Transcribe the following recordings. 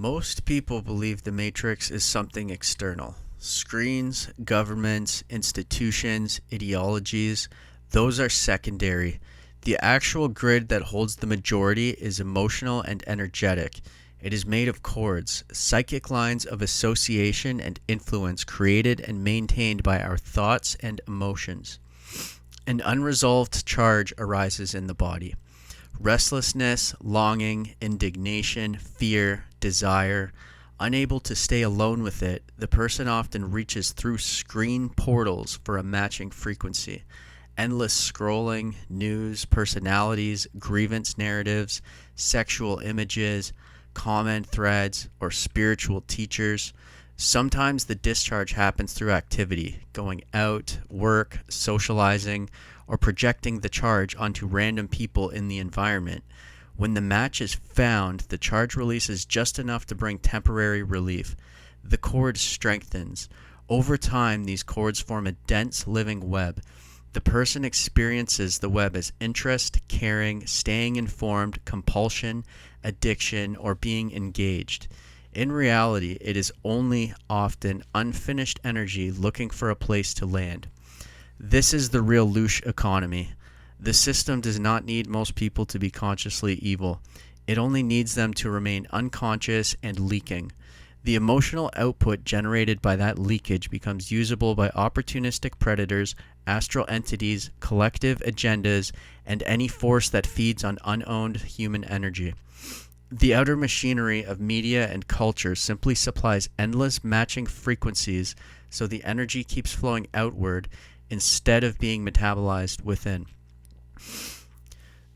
Most people believe the Matrix is something external. Screens, governments, institutions, ideologies, those are secondary. The actual grid that holds the majority is emotional and energetic. It is made of cords, psychic lines of association and influence created and maintained by our thoughts and emotions. An unresolved charge arises in the body. Restlessness, longing, indignation, fear, desire. Unable to stay alone with it, the person often reaches through screen portals for a matching frequency. Endless scrolling, news, personalities, grievance narratives, sexual images, comment threads, or spiritual teachers. Sometimes the discharge happens through activity, going out, work, socializing, or projecting the charge onto random people in the environment. When the match is found, the charge releases just enough to bring temporary relief. The cord strengthens. Over time, these cords form a dense living web. The person experiences the web as interest, caring, staying informed, compulsion, addiction, or being engaged. In reality, it is only often unfinished energy looking for a place to land. This is the real louche economy. The system does not need most people to be consciously evil. It only needs them to remain unconscious and leaking. The emotional output generated by that leakage becomes usable by opportunistic predators, astral entities, collective agendas, and any force that feeds on unowned human energy. The outer machinery of media and culture simply supplies endless matching frequencies so the energy keeps flowing outward instead of being metabolized within.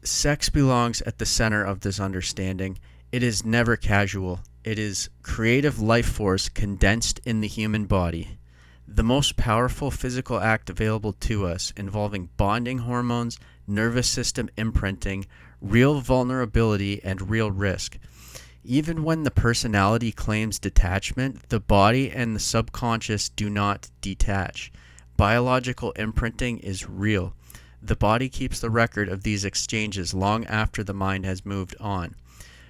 Sex belongs at the center of this understanding. It is never casual. It is creative life force condensed in the human body. The most powerful physical act available to us, involving bonding hormones, nervous system imprinting, real vulnerability, and real risk. Even when the personality claims detachment, the body and the subconscious do not detach. Biological imprinting is real. The body keeps the record of these exchanges long after the mind has moved on.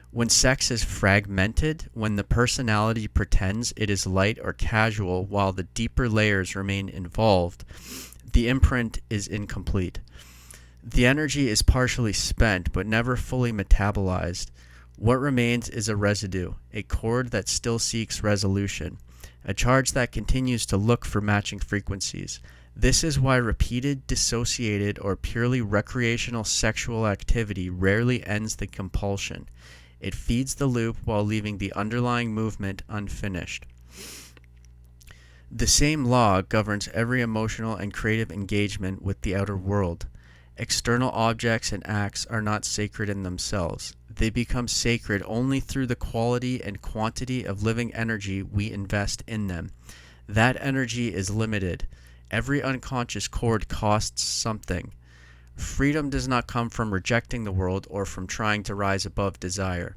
When sex is fragmented, when the personality pretends it is light or casual while the deeper layers remain involved, the imprint is incomplete. The energy is partially spent but never fully metabolized. What remains is a residue, a cord that still seeks resolution, a charge that continues to look for matching frequencies. This is why repeated, dissociated, or purely recreational sexual activity rarely ends the compulsion. It feeds the loop while leaving the underlying movement unfinished. The same law governs every emotional and creative engagement with the outer world. External objects and acts are not sacred in themselves. They become sacred only through the quality and quantity of living energy we invest in them. That energy is limited. Every unconscious cord costs something. Freedom does not come from rejecting the world or from trying to rise above desire.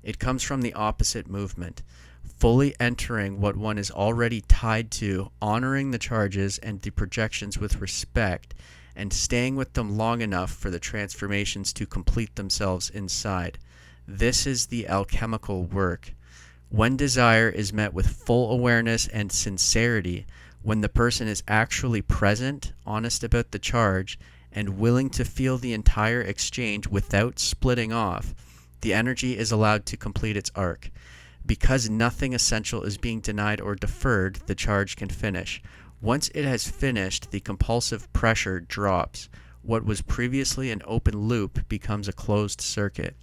It comes from the opposite movement, fully entering what one is already tied to, honoring the charges and the projections with respect, and staying with them long enough for the transformations to complete themselves inside. This is the alchemical work. When desire is met with full awareness and sincerity, when the person is actually present, honest about the charge, and willing to feel the entire exchange without splitting off, the energy is allowed to complete its arc. Because nothing essential is being denied or deferred, the charge can finish. Once it has finished, the compulsive pressure drops. What was previously an open loop becomes a closed circuit.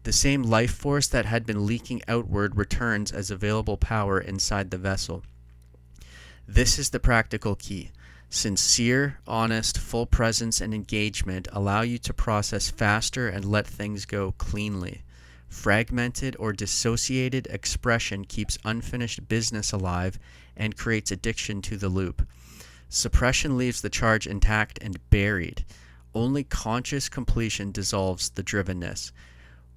The same life force that had been leaking outward returns as available power inside the vessel. This is the practical key. Sincere, honest, full presence and engagement allow you to process faster and let things go cleanly. Fragmented or dissociated expression keeps unfinished business alive and creates addiction to the loop. Suppression leaves the charge intact and buried. Only conscious completion dissolves the drivenness.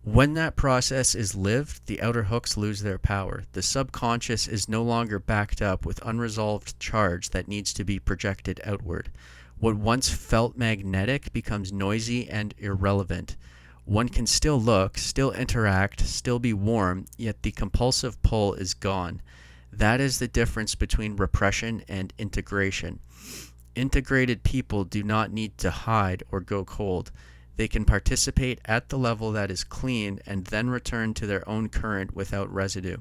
When that process is lived, the outer hooks lose their power. The subconscious is no longer backed up with unresolved charge that needs to be projected outward. What once felt magnetic becomes noisy and irrelevant. One can still look, still interact, still be warm, yet the compulsive pull is gone. That is the difference between repression and integration. Integrated people do not need to hide or go cold. They can participate at the level that is clean and then return to their own current without residue.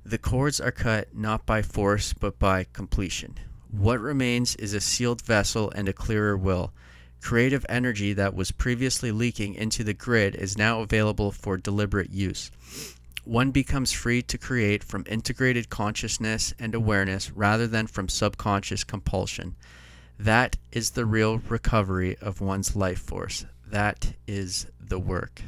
The cords are cut not by force but by completion. What remains is a sealed vessel and a clearer will. Creative energy that was previously leaking into the grid is now available for deliberate use. One becomes free to create from integrated consciousness and awareness rather than from subconscious compulsion. That is the real recovery of one's life force. That is the work.